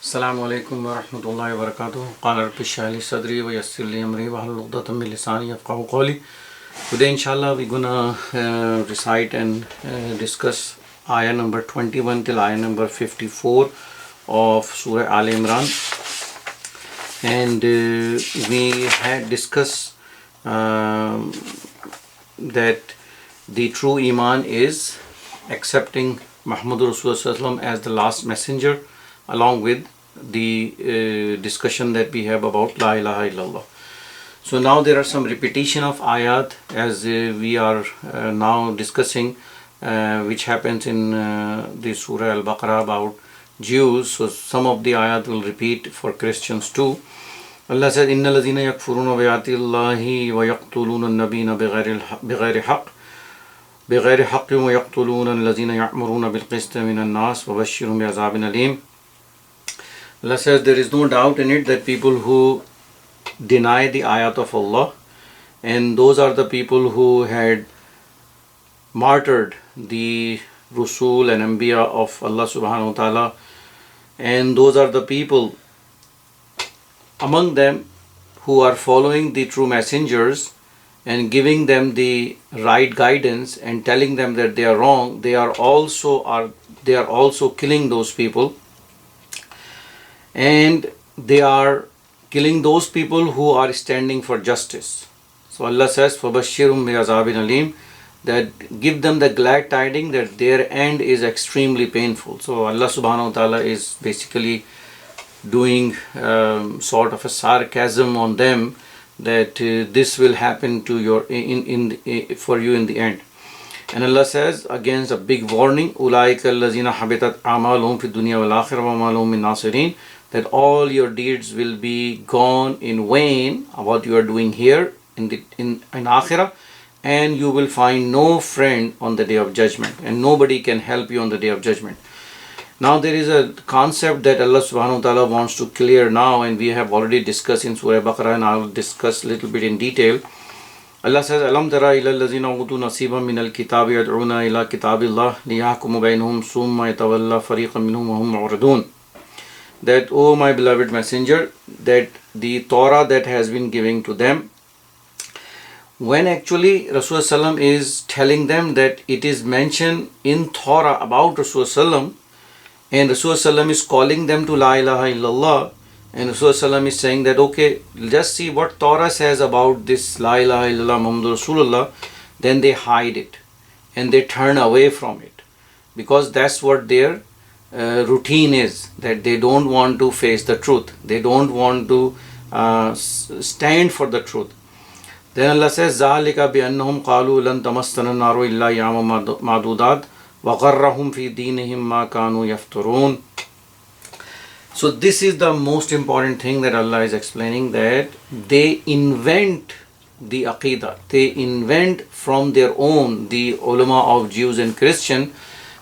Assalamu alaikum wa rahmatullahi wa barakatuh. Qala rabbi shrah li sadri wa yassir li amri wahlul 'uqdatam min lisani yafqahu qawli. Today inshallah we're gonna recite and discuss ayah number 21 till ayah number 54 of Surah Al Imran. And we had discussed that the true iman is accepting Muhammadur Rasulullah as the last messenger, along with the discussion that we have about La ilaha illallah. So now there are some repetition of ayat as we are now discussing which happens in the Surah Al-Baqarah about Jews. So some of the ayat will repeat for Christians too. Allah says, Inna ladhina yakfuruna bayati Allahi wa yaqtuluna nabina bighayri haqq بغير حق ويقتلون الذين يأمرون بالقسط من الناس وبشرهم بعذاب أليم. Allah says there is no doubt in it that people who deny the ayat of Allah, and those are the people who had martyred the Rusul and Anbiya of Allah subhanahu wa ta'ala, and those are the people among them who are following the true messengers and giving them the right guidance and telling them that they are wrong. They are also killing those people, and they are killing those people who are standing for justice. So Allah says, فَبَشِّرْهُمْ بِعَذَابٍ أَلِيمٍ, that give them the glad tidings that their end is extremely painful. So Allah subhanahu wa ta'ala is basically doing sort of a sarcasm on them, that this will happen to for you in the end. And Allah says against a big warning, أُولَٰئِكَ الَّذِينَ حَبِطَتْ أَعْمَالُهُمْ فِي الدُّنْيَا وَالْآخِرَةِ وَمَا لَهُم مِّن نَاصِرِينَ, that all your deeds will be gone in vain, what you are doing here in Akhirah, and you will find no friend on the day of judgment, and nobody can help you on the day of judgment. Now there is a concept that Allah subhanahu wa ta'ala wants to clear now, and we have already discussed in Surah Baqarah, and I will discuss a little bit in detail. Allah says, Alam tara ila allazina utu nasiban min al-kitabi yad'una ila kitabillah liyahkumu bainahum summa yatawalla fariqan minhum wa hum mu'ridun. That, O my beloved messenger, that the Torah that has been given to them, when actually Rasulullah is telling them that it is mentioned in Torah about Rasulullah, and Rasulullah is calling them to La ilaha illallah, and Rasulullah is saying that, okay, just see what Torah says about this La ilaha illallah Muhammadur Rasulullah, then they hide it and they turn away from it, because that's what their routine is, that they don't want to face the truth, they don't want to stand for the truth. Then Allah says, ذَلِكَ بِأَنَّهُمْ قَالُوا لَن تَمَسَّنَا النَّارُ إِلَّا أَيَّامًا مَعْدُودَاتٍ وَغَرَّهُمْ فِي دِينِهِمْ مَا كَانُوا يَفْتَرُونَ. So this is the most important thing that Allah is explaining, that they invent the aqidah, they invent from their own, the ulama of Jews and Christian,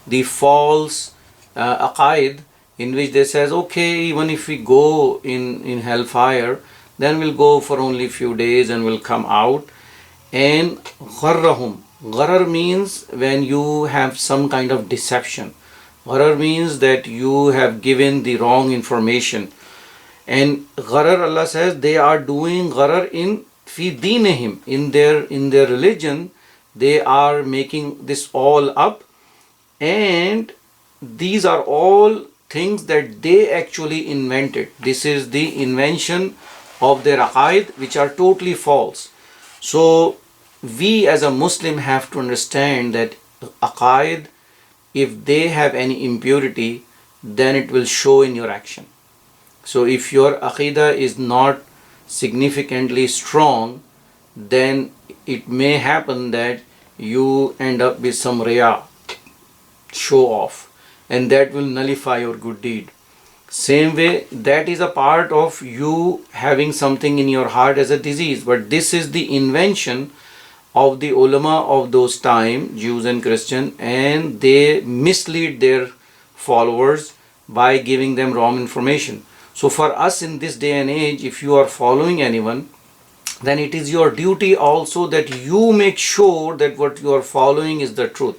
the false aqaid, in which they says, okay, even if we go in hellfire, then we'll go for only few days and we'll come out. And gharrahum, gharar means when you have some kind of deception. Gharar means that you have given the wrong information. And gharar, Allah says, they are doing gharar in fi dinihim, in their religion. They are making this all up, and these are all things that they actually invented. This is the invention of their aqaid, which are totally false. So we as a Muslim have to understand that aqaid, if they have any impurity, then it will show in your action. So if your aqidah is not significantly strong, then it may happen that you end up with some riya, show off, and that will nullify your good deed. Same way, that is a part of you having something in your heart as a disease, but this is the invention of the ulama of those time, Jews and Christian, and they mislead their followers by giving them wrong information. So for us in this day and age, if you are following anyone, then it is your duty also that you make sure that what you are following is the truth,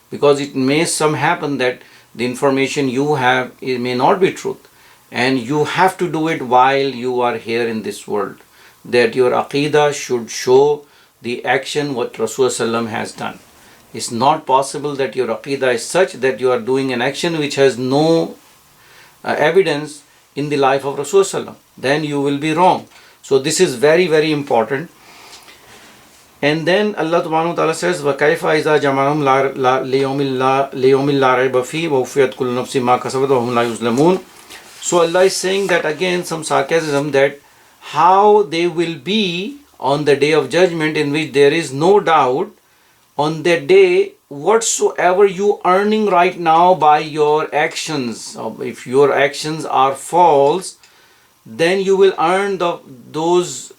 because it may some happen that the information you have, it may not be truth, and you have to do it while you are here in this world. That your aqidah should show the action what Rasulullah has done. It's not possible that your aqidah is such that you are doing an action which has no evidence in the life of Rasulullah. Then you will be wrong. So this is very, very important. And then Allah subhanahu wa ta'ala says, وَكَيْفَ إِذَا جَمَعَهُمْ لِيَوْمٍ لَا رَيْبَ فِيهِ وَوَفِّيَتْ كُلُّ نَفْسٍ مَا كَسَبَتْ وَهُمْ لَا يُظْلَمُونَ. So Allah is saying that again, some sarcasm, that how they will be on the day of judgment, in which there is no doubt on that day whatsoever you earning right now by your actions. If your actions are false, then you will earn those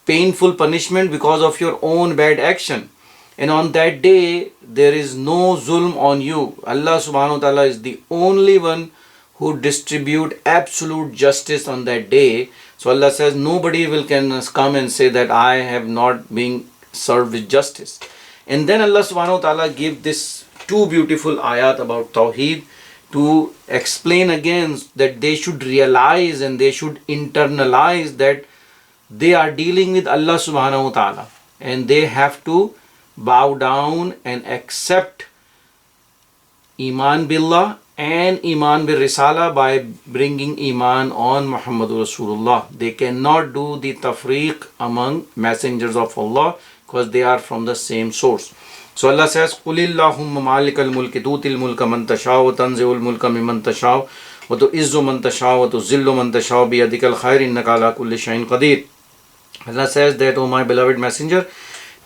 painful punishment because of your own bad action. And on that day there is no zulm on you. Allah subhanahu wa ta'ala is the only one who distribute absolute justice on that day. So Allah says nobody can come and say that I have not been served with justice. And then Allah subhanahu wa ta'ala give this two beautiful ayat about Tawheed to explain again that they should realize and they should internalize that they are dealing with Allah subhanahu wa ta'ala, and they have to bow down and accept Iman billah and Iman bil Risala by bringing Iman on Muhammadur Rasulullah. They cannot do the tafriq among messengers of Allah because they are from the same source. So Allah says, قُلِ اللَّهُمَّ مَالِكَ الْمُلْكِ تُؤْتِي الْمُلْكَ مَنْ تَشَاءُ وَتَنْزِعُ الْمُلْكَ مِمَّنْ تَشَاءُ وَتُعِزُّ مَنْ تَشَاءُ وَتُذِلُّ مَنْ تَشَاءُ بِيَدِكَ الْخَيْرُ إِنَّكَ عَلَى كُلِّ شَيْءٍ قَدِيرٌ. Allah says that, O my beloved messenger,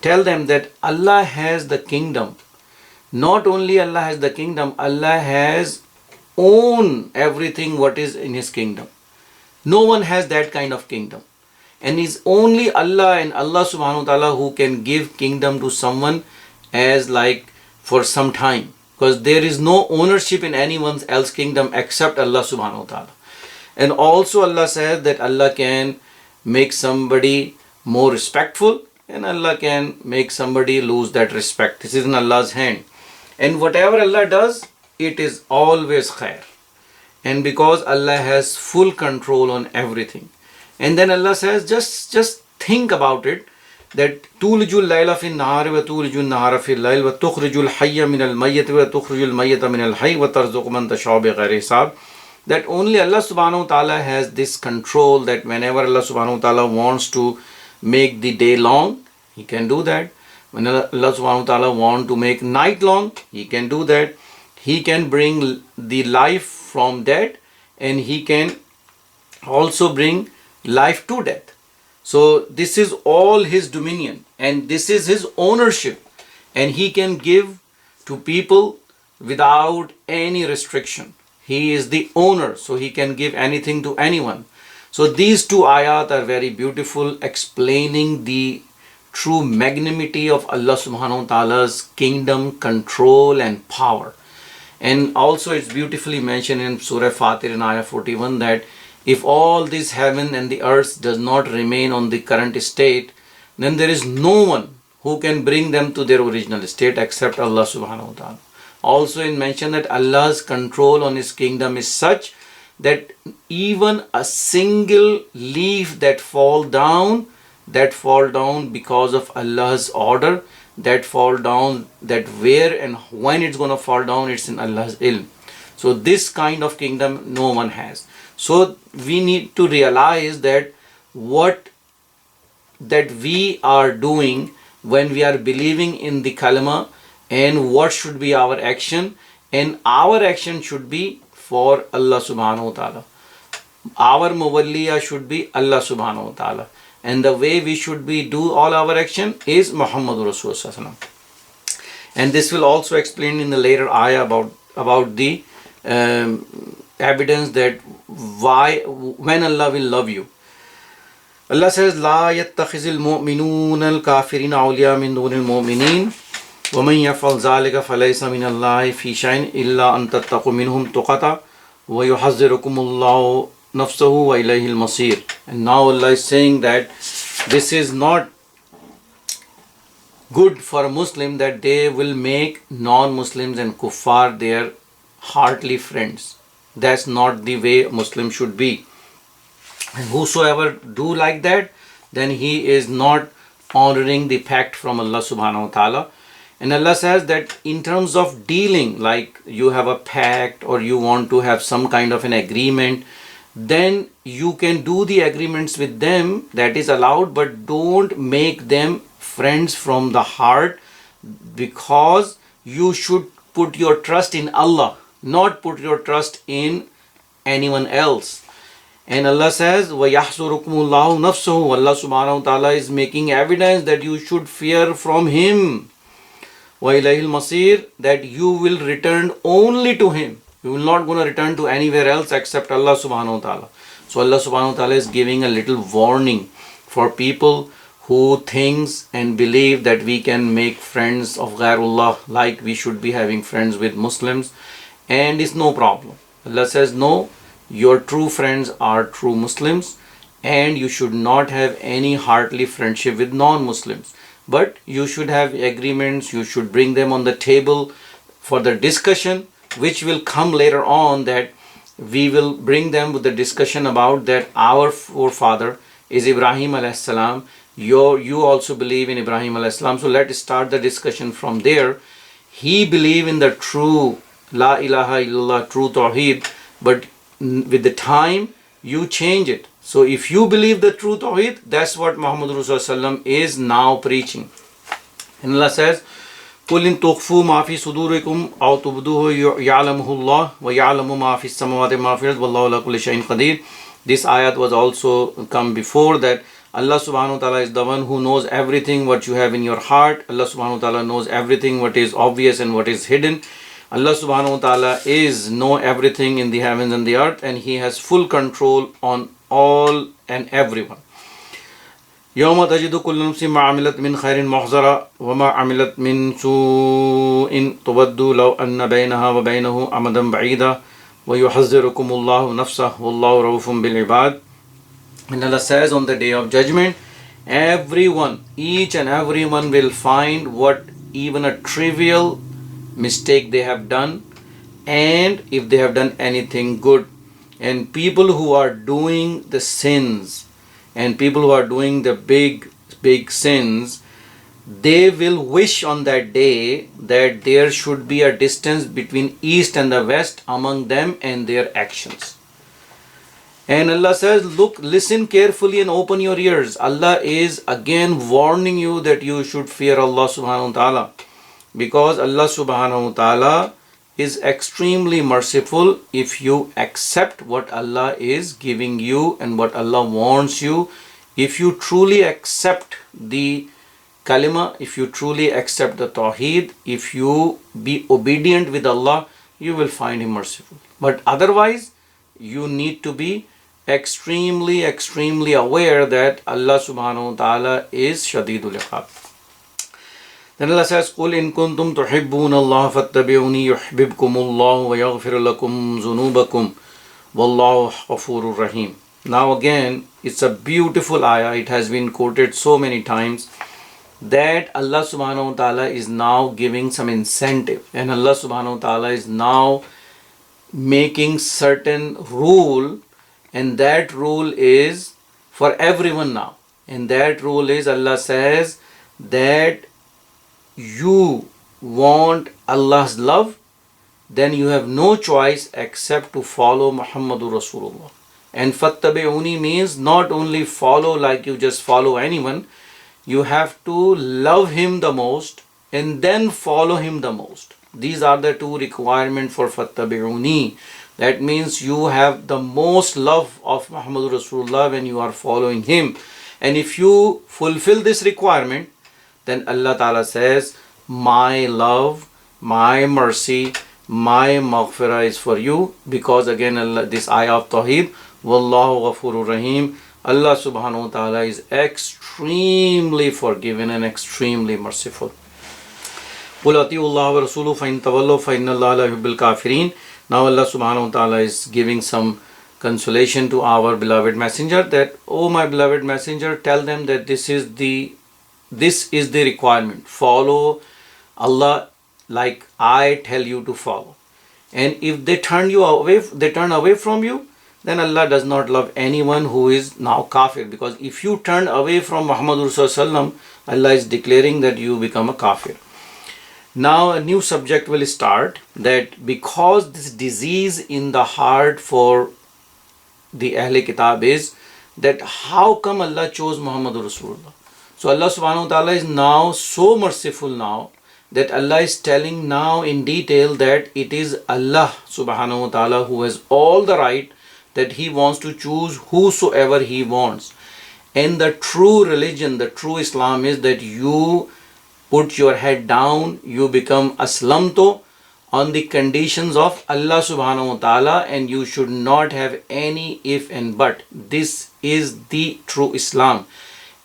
tell them that Allah has the kingdom. Not only Allah has the kingdom, Allah has own everything what is in His kingdom. No one has that kind of kingdom. And it's only Allah and Allah subhanahu wa ta'ala who can give kingdom to someone as like for some time. Because there is no ownership in anyone else's kingdom except Allah subhanahu wa ta'ala. And also Allah says that Allah can make somebody more respectful and Allah can make somebody lose that respect. This is in Allah's hand. And whatever Allah does, it is always khair. And because Allah has full control on everything. And then Allah says, just think about it, that tulijul layla fi nahari wa tulijul nahara fi layl wa tukhrijul hayya min al mayyit wa tukhrijul mayyita min al hayy wa tarzuqu man tashaa'u bighayri hisab. That only Allah subhanahu wa ta'ala has this control, that whenever Allah subhanahu wa ta'ala wants to make the day long, He can do that. When Allah subhanahu wa ta'ala wants to make night long, He can do that. He can bring the life from death, and He can also bring life to death. So this is all His dominion and this is His ownership, and He can give to people without any restriction. He is the owner, so He can give anything to anyone. So these two ayat are very beautiful, explaining the true magnanimity of Allah subhanahu wa ta'ala's kingdom, control and power. And also it's beautifully mentioned in Surah Fatir in Ayah 41 that if all this heaven and the earth does not remain on the current state, then there is no one who can bring them to their original state except Allah subhanahu wa ta'ala. Also in mention that Allah's control on His kingdom is such that even a single leaf that fall down because of Allah's order, that fall down, that where and when it's going to fall down, it's in Allah's ilm. So this kind of kingdom no one has. So we need to realize that what that we are doing when we are believing in the kalima, and what should be our action, and our action should be for Allah subhanahu wa ta'ala. Our mawalliya should be Allah subhanahu wa ta'ala, and the way we should be do all our action is Muhammadur Rasulullah. And this will also explain in the later ayah about the evidence that when Allah will love you. Allah says, لا يتخذ المؤمنون الكافرين أولياء من دون المؤمنين ومن يفعل ذلك فليس من الله في شيء إلا أن تتقوا منهم تقاة ويحذركم الله نفسه وإليه المصير. And now Allah is saying that this is not good for a Muslim, that they will make non-Muslims and kuffar their heartly friends. That's not the way a Muslim should be. And whosoever do like that, then he is not honoring the pact from Allah subhanahu wa ta'ala. And Allah says that in terms of dealing, like you have a pact or you want to have some kind of an agreement, then you can do the agreements with them, that is allowed, but don't make them friends from the heart, because you should put your trust in Allah, not put your trust in anyone else. And Allah says, وَيَحْصُرُكُمُ اللَّهُ نَفْسَهُ. Allah subhanahu wa ta'ala is making evidence that you should fear from Him. وَإِلَيْهِ الْمَصِيرُ, that you will return only to Him. You will not going to return to anywhere else except Allah subhanahu wa ta'ala. So Allah subhanahu wa ta'ala is giving a little warning for people who thinks and believe that we can make friends of Ghairullah, like we should be having friends with Muslims, and it's no problem. Allah says, no, your true friends are true Muslims, and you should not have any heartly friendship with non-Muslims. But you should have agreements, you should bring them on the table for the discussion, which will come later on, that we will bring them with the discussion about that our forefather is Ibrahim alayhis salam. You also believe in Ibrahim alayhis salam. So let's start the discussion from there. He believed in the true La ilaha illallah, true Tawheed, but with the time you change it. So if you believe the true Tawheed, that's what Muhammad Rasulullah is now preaching. And Allah says, قُلْ إِن تُخْفُوا مَا فِي صُدُورِكُمْ أَوْ تُبْدُوهُ يَعْلَمُهُ اللَّهُ وَيَعْلَمُ مَا فِي السَّمَاوَاتِ وَمَا فِي الْأَرْضِ وَاللَّهُ عَلَى كُلِّ شَيْءٍ قَدِيرٌ. This ayat was also come before that. Allah subhanahu wa ta'ala is the one who knows everything what you have in your heart. Allah subhanahu wa ta'ala knows everything what is obvious and what is hidden. Allah subhanahu wa ta'ala is know everything in the heavens and the earth, and He has full control on all and everyone. يوم تجد كل نفس ما عملت من خير محضرا وما عملت من سوء تود لو أن بينها وبينه أمدا بعيدا ويحذركم الله نفسه والله رؤوف بالعباد. And Allah says, on the day of judgment, everyone, each and everyone will find what even a trivial mistake they have done, and if they have done anything good. And people who are doing the sins, and people who are doing the big sins, they will wish on that day that there should be a distance between east and the west among them and their actions. And Allah says, look, listen carefully and open your ears. Allah is again warning you that you should fear Allah subhanahu wa ta'ala, because Allah subhanahu wa ta'ala is extremely merciful if you accept what Allah is giving you and what Allah wants you. If you truly accept the kalima, if you truly accept the tawheed, if you be obedient with Allah, you will find Him merciful. But otherwise, you need to be extremely aware that Allah subhanahu wa ta'ala is Shadidul Iqab. Then Allah says, قُلْ إِن كُنْتُمْ تُحِبُّونَ اللَّهَ فَاتَّبِعُونِي يُحْبِبْكُمُ اللَّهُ وَيَغْفِرْ لَكُمْ ذُنُوبَكُمْ وَاللَّهُ غَفُورٌ رَحِيمٌ. Now again, it's a beautiful ayah. It has been quoted so many times that Allah subhanahu wa ta'ala is now giving some incentive, and Allah subhanahu wa ta'ala is now making certain rule, and that rule is for everyone now. And that rule is, Allah says that you want Allah's love, then you have no choice except to follow Muhammadur Rasulullah. And fattabi'uni means not only follow like you just follow anyone, you have to love him the most and then follow him the most. These are the two requirements for fattabi'uni. That means you have the most love of Muhammadur Rasulullah when you are following him. And if you fulfill this requirement, then Allah Ta'ala says, my love, my mercy, my maghfirah is for you. Because again, Allah, this ayah of Tawheed, Wallahu Ghafurur Rahim, Allah Subhanahu wa Ta'ala is extremely forgiving and extremely merciful. قُلْ أَطِيعُوا اللَّهَ وَرَسُولُهُ فَإِن تَوَلَّوْا فَإِنَّ اللَّهَ لَا يُحِبُّ الْكَافِرِينَ. Now Allah Subhanahu wa Ta'ala is giving some consolation to our beloved messenger, that, oh my beloved messenger, tell them that this is the requirement. Follow Allah like I tell you to follow. And if they turn away from you, then Allah does not love anyone who is now kafir. Because if you turn away from Muhammad Rasulullah, Allah is declaring that you become a kafir. Now a new subject will start, that because this disease in the heart for the Ahle Kitab is that how come Allah chose Muhammad Rasulullah. So Allah subhanahu wa ta'ala is now so merciful now that Allah is telling now in detail that it is Allah subhanahu wa ta'ala who has all the right, that He wants to choose whosoever He wants. And the true religion, the true Islam is that you put your head down, you become aslamto on the conditions of Allah subhanahu wa ta'ala, and you should not have any if and but. This is the true Islam.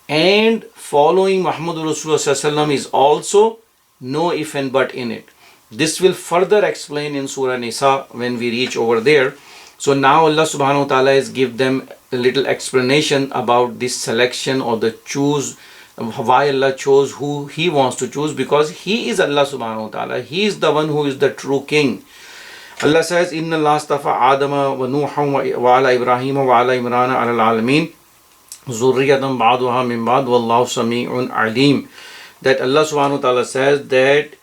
And following Muhammad Rasulullah is also no if and but in it. This will further explain in Surah Nisa when we reach over there. So now Allah subhanahu wa ta'ala has give them a little explanation about this selection or the choose, why Allah chose who He wants to choose, because He is Allah subhanahu wa ta'ala. He is the one who is the true king. Allah says, Inna Allah astafa Adama wa Nuha wa ala Ibrahim wa ala Imrana ala al-alamin zurriyatan ba'duha min ba'd wallahu sami'un alim. That Allah subhanahu wa ta'ala says that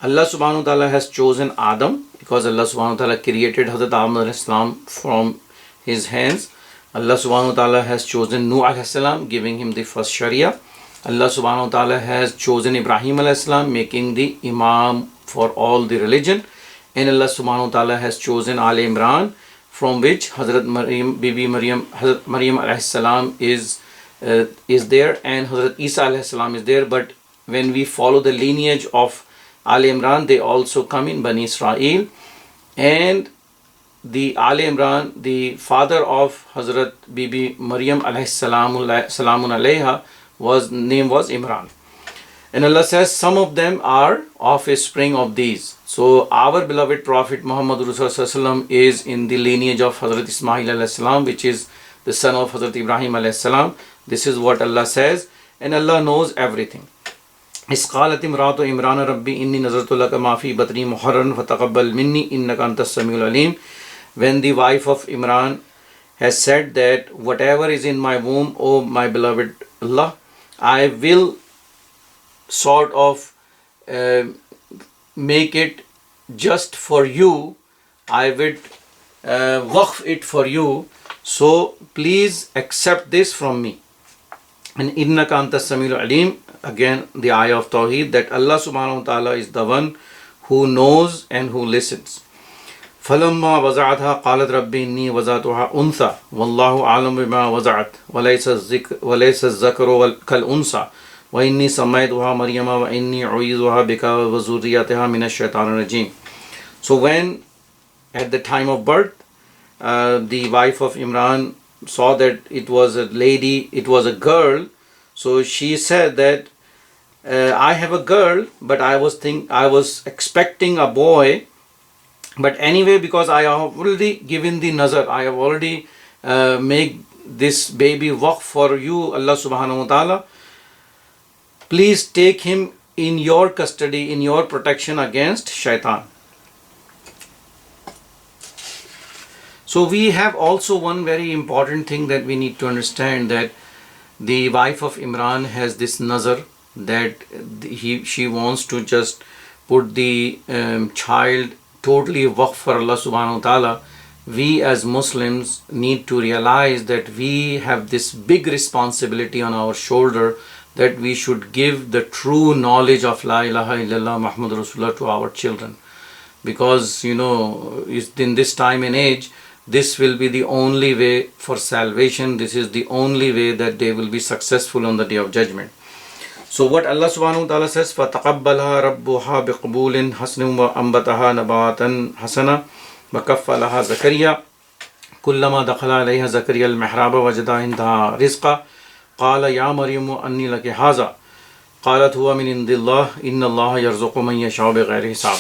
Allah subhanahu wa ta'ala has chosen Adam, because Allah subhanahu wa ta'ala created Hazrat Adam alayhi salam from his hands. Allah subhanahu wa ta'ala has chosen Nuh alayhi salam, giving him the first Sharia. Allah subhanahu wa ta'ala has chosen Ibrahim alayhi salam, making the Imam for all the religion. And Allah subhanahu wa ta'ala has chosen Al Imran, from which Hazrat Maryam, Bibi Maryam, Hazrat Maryam alayhi salam is there, and Hazrat Isa alayhi salam is there. But when we follow the lineage of Al Imran, they also come in Bani Israel. And the Al Imran, the father of Hazrat Bibi Maryam alayhi salamun alayha, name was Imran. And Allah says some of them are offspring of these. So our beloved Prophet Muhammad Rasulullah is in the lineage of Hazrat Ismail alayhi salam, which is the son of Hazrat Ibrahim alayhi salam. This is what Allah says, and Allah knows everything. Isqalat imratu Imran Rabbi inni nazartu laka ma fi batni muharran fataqabbal minni innaka antas samiul alim. When the wife of Imran has said that whatever is in my womb, O my beloved Allah, I will sort of make it just for you. I would waqf it for you. So please accept this from me. And innaka antas samiul alim, again the ayah of Tawheed, that Allah subhanahu wa ta'ala is the one who knows and who listens. فَلَمَّا وَزَعَتْهَا قَالَتْ رَبِّي إِنِّي وَزَعْتُهَا أُنْثَى وَاللَّهُ أَعْلَمُ بِمَا وَزَعَتْ وَلَيْسَ الذَّكَرُ كَالْأُنْثَى وَإِنِّي سَمَّيْتُهَا مَرْيَمَ وَإِنِّي أُعِيذُهَا بِكَ وَذُرِّيَّتَهَا مِنَ الشَّيْطَانِ الرَّجِيمِ. So when at the time of birth, the wife of Imran saw that it was a lady, it was a girl, so she said that I have a girl, but I was expecting a boy. But anyway, because I have already given the nazar, I have already made this baby waqf for you, Allah subhanahu wa ta'ala, please take him in your custody, in your protection against shaitan. So we have also one very important thing that we need to understand, that the wife of Imran has this nazar that she wants to just put the child totally waqf for Allah subhanahu wa ta'ala. We as Muslims need to realize that we have this big responsibility on our shoulder, that we should give the true knowledge of La ilaha illallah Muhammad Rasulullah to our children. Because in this time and age, this will be the only way for salvation. This is the only way that they will be successful on the day of judgment. So what Allah subhanahu wa ta'ala says, فَتَقَبَّلَهَا رَبُّهَا بِقُبُولٍ حَسْنٍ وَأَنْبَتَهَا نَبَاتًا حَسَنًا وَكَفَّلَهَا زَكَرِيَّا كُلَّمَا دَخَلَ عَلَيْهَا زَكَرِيَّا الْمِحْرَابَ وَجَدَ عِندَهَا رِزْقًا قَالَ يَا مَرْيَمُ أَنِّي لَكِ هَذَا قَالَتْ هُوَ مِنْ عِنْدِ اللَّهِ إِنَّ اللَّهَ يَرْزُقُ مَنْ يَشَاءُ بِغَيْرِ حِسَابٍ.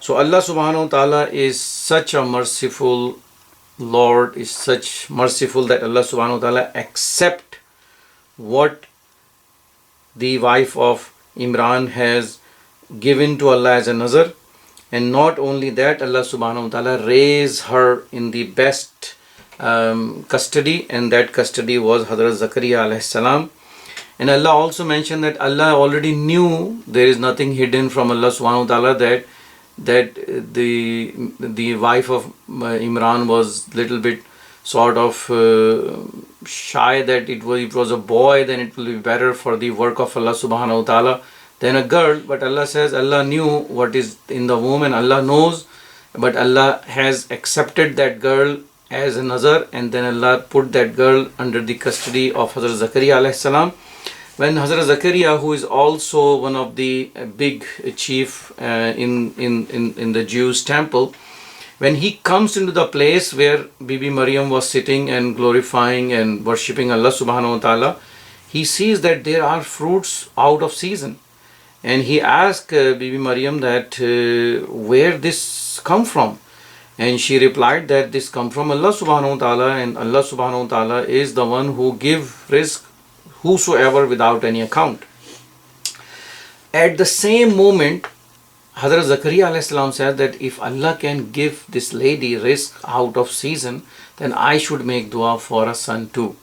So Allah subhanahu wa ta'ala is such a merciful Lord, is such merciful that Allah subhanahu wa ta'ala accept what the wife of Imran has given to Allah as a nazar. And not only that, Allah subhanahu wa ta'ala raised her in the best custody, and that custody was Hazrat Zakaria alayhi salam. And Allah also mentioned that Allah already knew, there is nothing hidden from Allah subhanahu wa ta'ala, that the wife of Imran was little bit sort of shy, that it was a boy, then it will be better for the work of Allah subhanahu wa ta'ala than a girl. But Allah says Allah knew what is in the womb, and Allah knows, but Allah has accepted that girl as a nazar, and then Allah put that girl under the custody of Hazrat Zakaria alayhi salam. When Hazrat Zakaria, who is also one of the big chief in the Jews temple, when he comes into the place where Bibi Maryam was sitting and glorifying and worshipping Allah subhanahu wa ta'ala, he sees that there are fruits out of season. And he asked Bibi Maryam that where this come from? And she replied that this come from Allah subhanahu wa ta'ala, and Allah subhanahu wa ta'ala is the one who give rizq whosoever without any account. At the same moment, Hazrat Zakaria alayhi salam said that if Allah can give this lady rizq out of season, then I should make dua for a son too.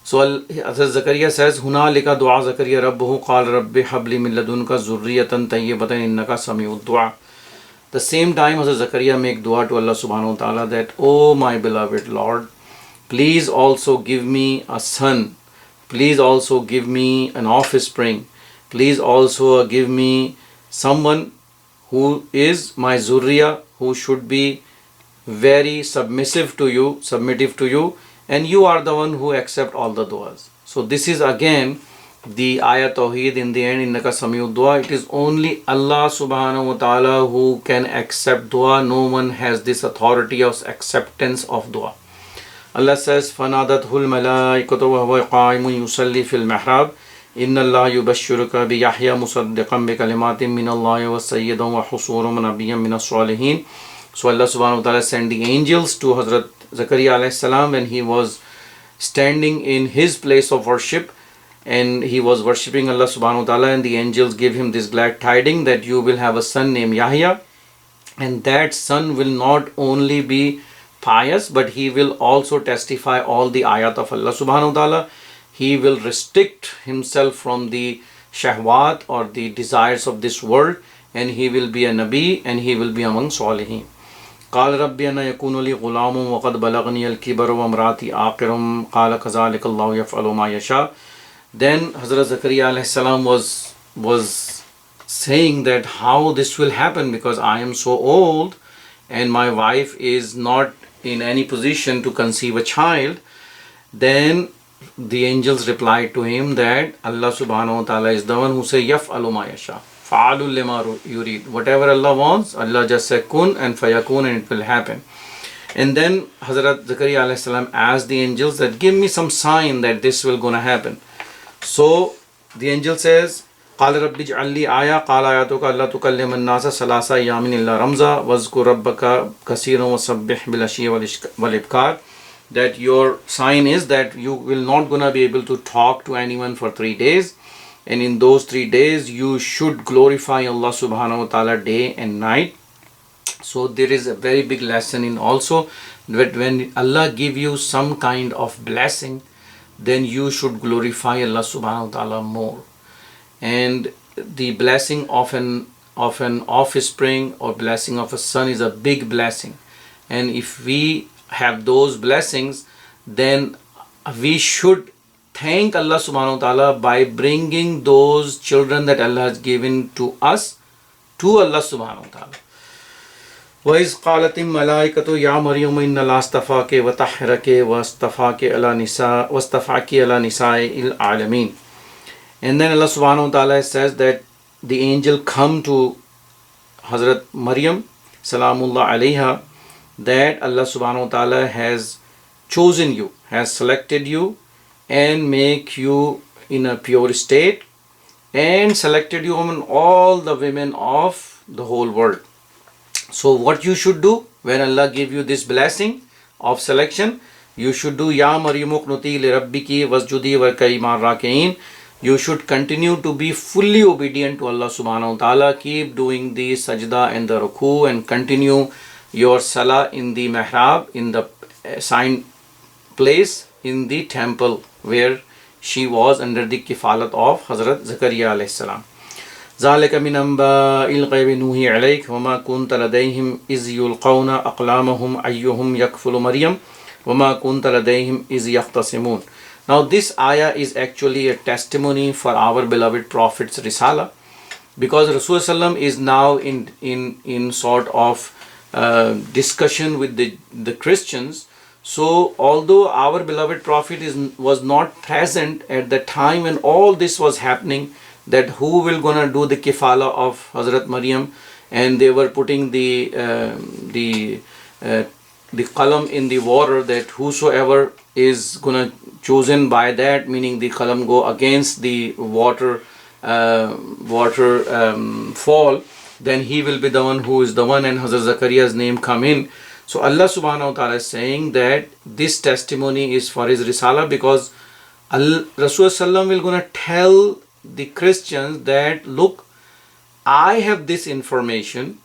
So Hazrat Zakaria says, Hunalika dua Zakaria rabbahu qala rabbi habli min ladunka zurriyatan tayyibatan innaka sami'ud dua. The same time Hazrat Zakaria make dua to Allah subhanahu wa ta'ala that, oh my beloved Lord, please also give me a son. Please also give me an offspring. Please also give me someone who is my zurriya, who should be very submissive to you, and you are the one who accept all the duas. So this is again the ayat tawheed in the end, innaka sami'ud dua. It is only Allah subhanahu wa ta'ala who can accept dua. No one has this authority of acceptance of dua. Allah says, فَنَادَتْهُ الْمَلَائِكَةُ وَهُوَ قَائِمٌ يُصَلِّي فِي الْمِحْرَابِ إِنَّ اللَّهَ يُبَشِّرُكَ بِيَحْيَى مُصَدِّقًا بِكَلِمَاتٍ مِّنَ اللَّهِ وَسَيِّدًا وَحُصُورًا وَنَبِيًّا مِّنَ الصَّالِحِينَ. So Allah subhanahu wa ta'ala sent the angels to Hazrat Zakaria alayhi salam when he was standing in his place of worship, and he was worshipping Allah subhanahu wa ta'ala, and the angels give him this glad tidings that you will have a son named Yahya, and that son will not only be pious, but he will also testify all the ayat of Allah subhanahu wa ta'ala. He will restrict himself from the shahwat or the desires of this world, and he will be a nabi, and he will be among salihin. قال ربي أنا يكون لي غلام وقد بلغني الكبر وامرأتي عاقر قال كذلك الله يفعل ما يشاء. Then Hazrat Zakaria alayhi salam was saying that how this will happen, because I am so old and my wife is not in any position to conceive a child. Then the angels replied to him that Allah subhanahu wa ta'ala is the one who say yaf'alu ma yasha, fa'alul lima yurid. Whatever Allah wants, Allah just say kun and fayakun, and it will happen. And then Hazrat Zakaria alayhi salam asked the angels that give me some sign that this will gonna happen. So the angel says, قال رب اجعل لي آية قال آياتك ألا تكلم الناس ثلاث أيام إلا رمزا واذكر ربك كثيرا وسبح بالعشي والإبكار. That your sign is that you will not gonna be able to talk to anyone for 3 days, and in those 3 days you should glorify Allah subhanahu wa ta'ala day and night. So there is a very big lesson in also that when Allah give you some kind of blessing, then you should glorify Allah subhanahu wa ta'ala more. And the blessing of an offspring or blessing of a son is a big blessing, and if we have those blessings, then we should thank Allah subhanahu wa ta'ala by bringing those children that Allah has given to us to Allah subhanahu wa ta'ala. وَإِذْ قَالَتِ الْمَلَائِكَةُ يَا مَرْيَمُ إِنَّ اللَّهَ اصْطَفَاكِ وَطَهَّرَكِ وَاصْطَفَاكِ عَلَى نِسَاءِ الْعَالَمِينَ. And then Allah subhanahu wa ta'ala says that the angel come to Hazrat Maryam salamullah alayha, that Allah subhanahu wa ta'ala has chosen you, has selected you, and make you in a pure state, and selected you among all the women of the whole world. So what you should do when Allah give you this blessing of selection, you should do Ya Maryamu qnuti li rabbiki wasjudi warka'i ma'ar raki'in. You should continue to be fully obedient to Allah subhanahu wa ta'ala. Keep doing the sajda and the ruku, and continue your salah in the mihrab, in the assigned place in the temple where she was under the kifalat of Hazrat Zakaria alayhi salam. ذَلِكَ مِنْ أَنْبَاءِ الْغَيْبِ نُوحِي عِلَيْكَ وَمَا كُنْتَ لَدَيْهِمْ إِذْ يُلْقَوْنَ أَقْلَامَهُمْ أَيُّهُمْ يَكْفُلُ مَرْيَمَ وَمَا كُنْتَ لَدَيْهِمْ إِذْ يَخْتَصِمُونَ. Now this ayah is actually a testimony for our beloved Prophet's Risala, because Rasulullah is now in sort of discussion with the Christians. So although our beloved Prophet was not present at the time when all this was happening, that who will gonna do the kifala of Hazrat Maryam, and they were putting the qalam in the water, that whosoever is gonna chosen by that, meaning the qalam go against the water fall, then he will be the one who is the one, and Hazrat Zakaria's name come in. So Allah subhanahu wa ta'ala is saying that this testimony is for his risala, because Rasulullah will gonna tell the Christians that, look, I have this information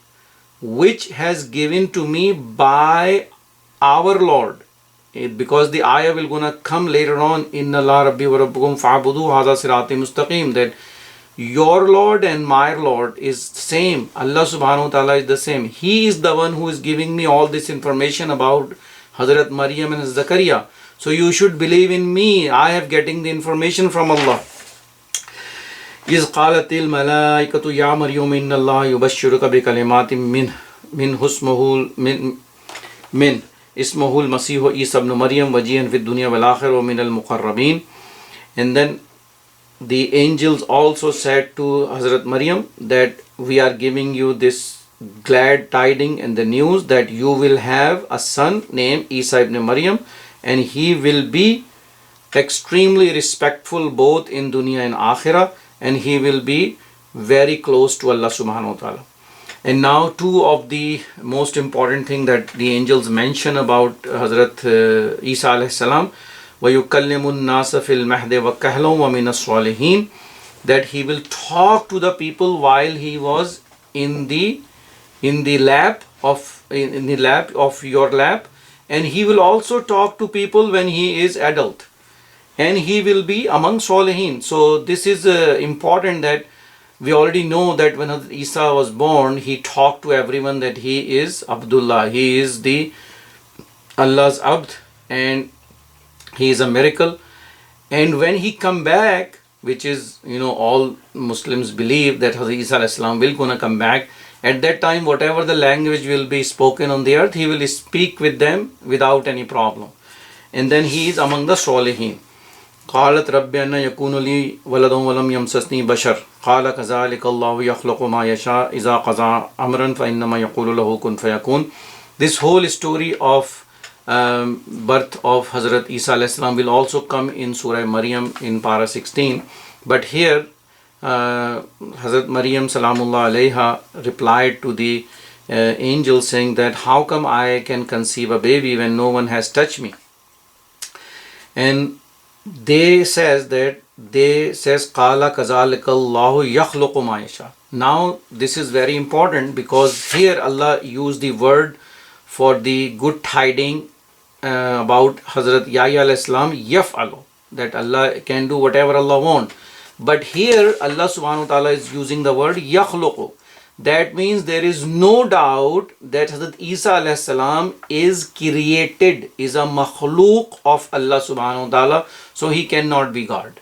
which has given to me by our Lord. Because the ayah will gonna come later on, inna Allah rabbi wa rabbukum fa'budu hadha sirati mustaqim, that your Lord and my Lord is same. Allah subhanahu wa ta'ala is the same. He is the one who is giving me all this information about Hazrat Maryam and Zakaria. So you should believe in me. I have getting the information from Allah. إِذْ قَالَتِ الْمَلَائِكَةُ يَا مَرْيَمُ إِنَّ اللَّهَ يُبَشِّرُكَ بِكَلِمَاتٍ مِّنْ اسمه المسيح عيسى ابن مريم وجيها في الدنيا والآخرة ومن المقربين. And then the angels also said to Hazrat Maryam that we are giving you this glad tiding and the news that you will have a son named Isa ibn Maryam, and he will be extremely respectful both in dunya and akhirah, and he will be very close to Allah subhanahu wa ta'ala. And now two of the most important thing that the angels mention about Hazrat Isa alayhi salam, وَيُكَلِّمُ النَّاسَ فِي الْمَهْدِ وَكَهْلًا وَمِنَ الصَّالِحِينَ, that he will talk to the people while he was in the lap of your lap, and he will also talk to people when he is adult, and he will be among Salihin. So this is important, that we already know that when Isa was born, he talked to everyone that he is Abdullah, he is the Allah's Abd, and he is a miracle. And when he come back, which is, all Muslims believe that Hazrat Isa alayhi salam will gonna come back. At that time, whatever the language will be spoken on the earth, he will speak with them without any problem. And then he is among the Salihin. قالت رب أن يكون لي ولد ولم يمسسني بشر قال كذلك الله يخلق ما يشاء إذا قضى أمرا فإنما يقول له كن فيكون. This whole story of birth of Hazrat Isa alayhi salam will also come in Surah Maryam in para 16. But here Hazrat Maryam salamullah alayha replied to the angel saying that, how come I can conceive a baby when no one has touched me? And they says قَالَ كَذَلِكَ اللَّهُ يَخْلُقُ مَا يَشَاءُ. Now this is very important, because here Allah used the word for the good tiding about Hazrat Yahya alayhi salam, yaf'alu, that Allah can do whatever Allah wants. But here Allah subhanahu wa ta'ala is using the word yakhluqu. That means there is no doubt that Hazrat Isa alayhi salam is created, is a makhluk of Allah subhanahu wa ta'ala, so he cannot be God.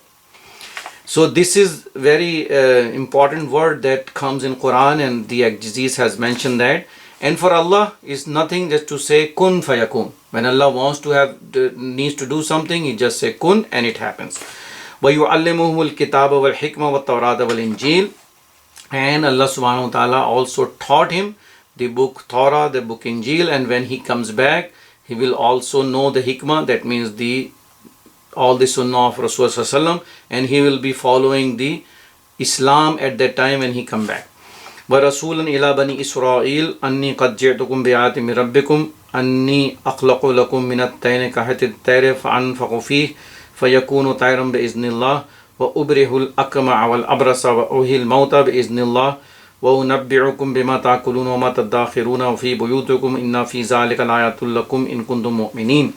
So this is very important word that comes in Quran, and the exegesis has mentioned that. And for Allah is nothing just to say kun fayakun. When Allah wants to needs to do something, he just say kun and it happens. وَيُعَلِّمُهُمُ الْكِتَابَ وَالْحِكْمَ وَالتَّوْرَاةَ وَالْإِنْجِيلَ. And Allah subhanahu wa ta'ala also taught him the book Torah, the book Injil, and when he comes back, he will also know the hikmah, that means all the sunnah of Rasulullah, and he will be following the Islam at that time when he come back. وَرَسُولًا إِلَى بَنِي إِسْرَائِيلَ أَنِّي قَدْ جِئْتُكُمْ بِآيَةٍ مِّن رَبِّكُمْ أَنِّي أَخْلُقُ لَكُم مِّنَ الطِّينِ كَهَيْئَةِ الطَّيْرِ فَأَنفُخُ فِيهِ فَيَكُونُ طَيْرًا بِإِذْنِ اللَّهِ وأبرئ الأكمع والأبرص وأحيي الموتى بإذن الله وأنبئكم بما تأكلون وما تدخرون في بيوتكم إن في ذلك لآيات لكم إن كنتم مؤمنين.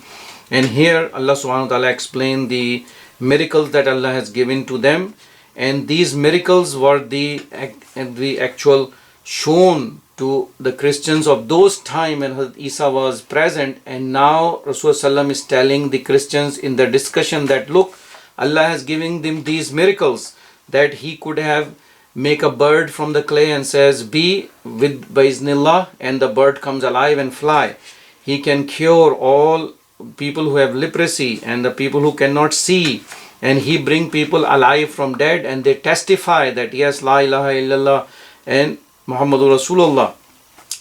And here Allah subhanahu wa ta'ala explained the miracles that Allah has given to them, and these miracles were the actual shown to the Christians of those time when Hazrat Isa was present. And now Rasulullah is telling the Christians in the discussion that look, Allah has given them these miracles, that he could have make a bird from the clay and says be with Biiznillah, and the bird comes alive and fly. He can cure all people who have leprosy and the people who cannot see, and he bring people alive from dead and they testify that yes, la ilaha illallah and Muhammadur Rasulullah.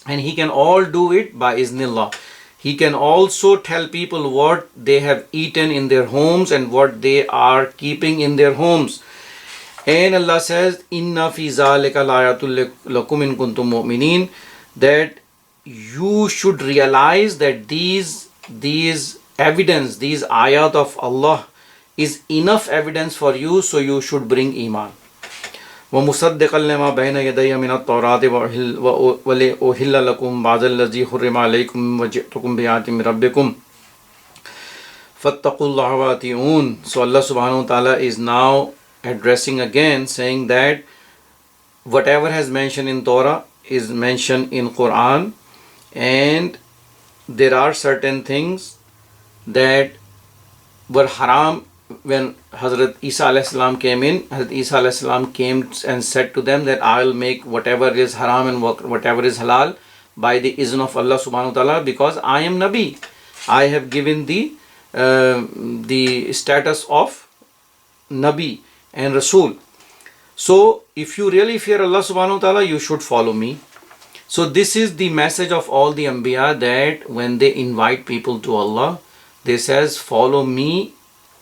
And he can all do it by Iznillah. He can also tell people what they have eaten in their homes and what they are keeping in their homes. And Allah says, Inna fi zalika laayatul lakum in kuntum mu'minin, that you should realize that these evidence, these ayat of Allah is enough evidence for you, so you should bring iman. وَمُصَدِّقًا لِمَا بَيْنَ يَدَيَّ مِنَ التَّوْرَاةِ وَأُحِلَّ لَكُمْ بَعْضَ الَّذِي حُرِّمَ عَلَيْكُمْ وَجِئْتُكُمْ بِآيَةٍ مِّن رَبِّكُمْ فَاتَّقُوا اللَّهَ وَأَطِيعُونِ. So Allah subhanahu wa ta'ala is now addressing again, saying that whatever has mentioned in Torah is mentioned in Quran, and there are certain things that were haram. When Hazrat Isa alayhi salam came in, Hazrat Isa alayhi salam came and said to them that I will make whatever is haram and whatever is halal by the izn of Allah subhanahu wa ta'ala, because I am Nabi. I have given the status of Nabi and Rasul. So if you really fear Allah subhanahu wa ta'ala, you should follow me. So this is the message of all the Anbiya, that when they invite people to Allah, they says follow me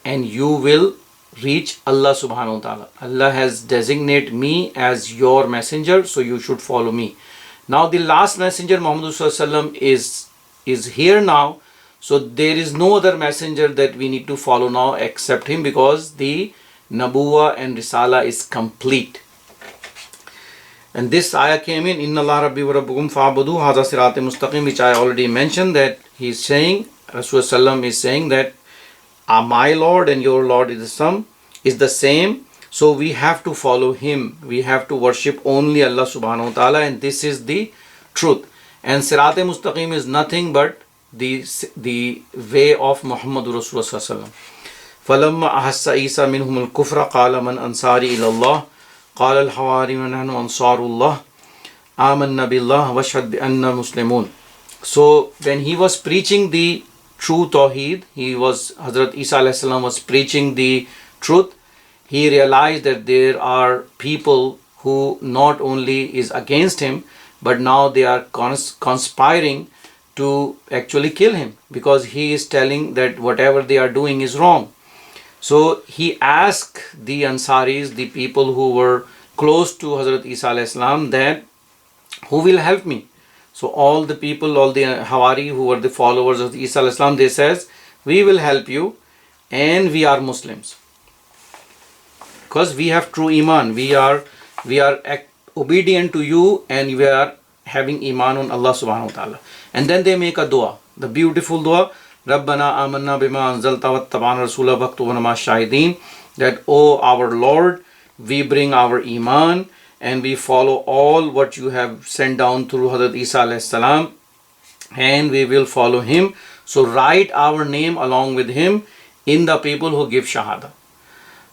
and you will reach Allah subhanahu wa ta'ala. Allah has designated me as your messenger, so you should follow me. Now the last messenger, Muhammad sallallahu alaihi wasallam, is here now, so there is no other messenger that we need to follow now except him, because the Nabuwa and Risala is complete. And this ayah came in, Inna Allah Rabbi wa Rabbukum fa'budu hadha siratim mustaqim, which I already mentioned, that he is saying, Rasulullah is saying that my Lord and your Lord is the same. So we have to follow him. We have to worship only Allah subhanahu wa ta'ala, and this is the truth. And Sirat Mustaqim is nothing but the way of Muhammad Rasulullah sallallahu alaihi wasallam. فَلَمَّا أَحَسَّ عِيسَى مِنْهُمُ الْكُفْرَ قَالَ مَنْ أَنْصَارِي إِلَى اللَّهِ قَالَ الْحَوَارِيُّونَ نَحْنُ أَنْصَارُ اللَّهِ آمَنَّا بِاللَّهِ وَاشْهَدْ بِأَنَّا مُسْلِمُونَ. So when he was preaching the true Tawheed, Hazrat Isa alayhi salam was preaching the truth, he realized that there are people who not only is against him, but now they are conspiring to actually kill him, because he is telling that whatever they are doing is wrong. So he asked the Ansaris, the people who were close to Hazrat Isa alayhi salam, that who will help me? So all the people, all the Hawari who were the followers of Isa alayhi salam, they says, we will help you, and we are Muslims, because we have true iman. We are obedient to you, and we are having iman on Allah subhanahu wa ta'ala. And then they make a dua, the beautiful dua, Rabbana amanna bima anzalta wattaba'na rasula waktubna ma shahidin, that O our Lord, we bring our iman and we follow all what you have sent down through Hazrat Isa alayhi salam, and we will follow him. So write our name along with him in the people who give shahada.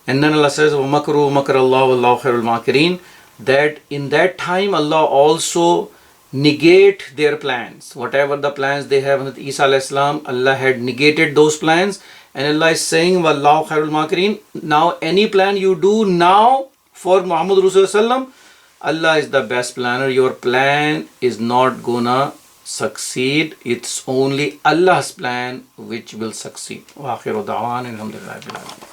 And then Allah says, وَمَكْرُوا مَكْرَ اللَّهُ وَاللَّهُ خَيْرُ الْمَاكِرِينَ, that in that time Allah also negate their plans. Whatever the plans they have with Isa alayhi salam, Allah had negated those plans, and Allah is saying, وَاللَّهُ خَيْرُ الْمَاكِرِينَ, now any plan you do now for Muhammad Rasulullah, Allah is the best planner. Your plan is not gonna succeed. It's only Allah's plan which will succeed. Wa akhiru da'wan alhamdulillah.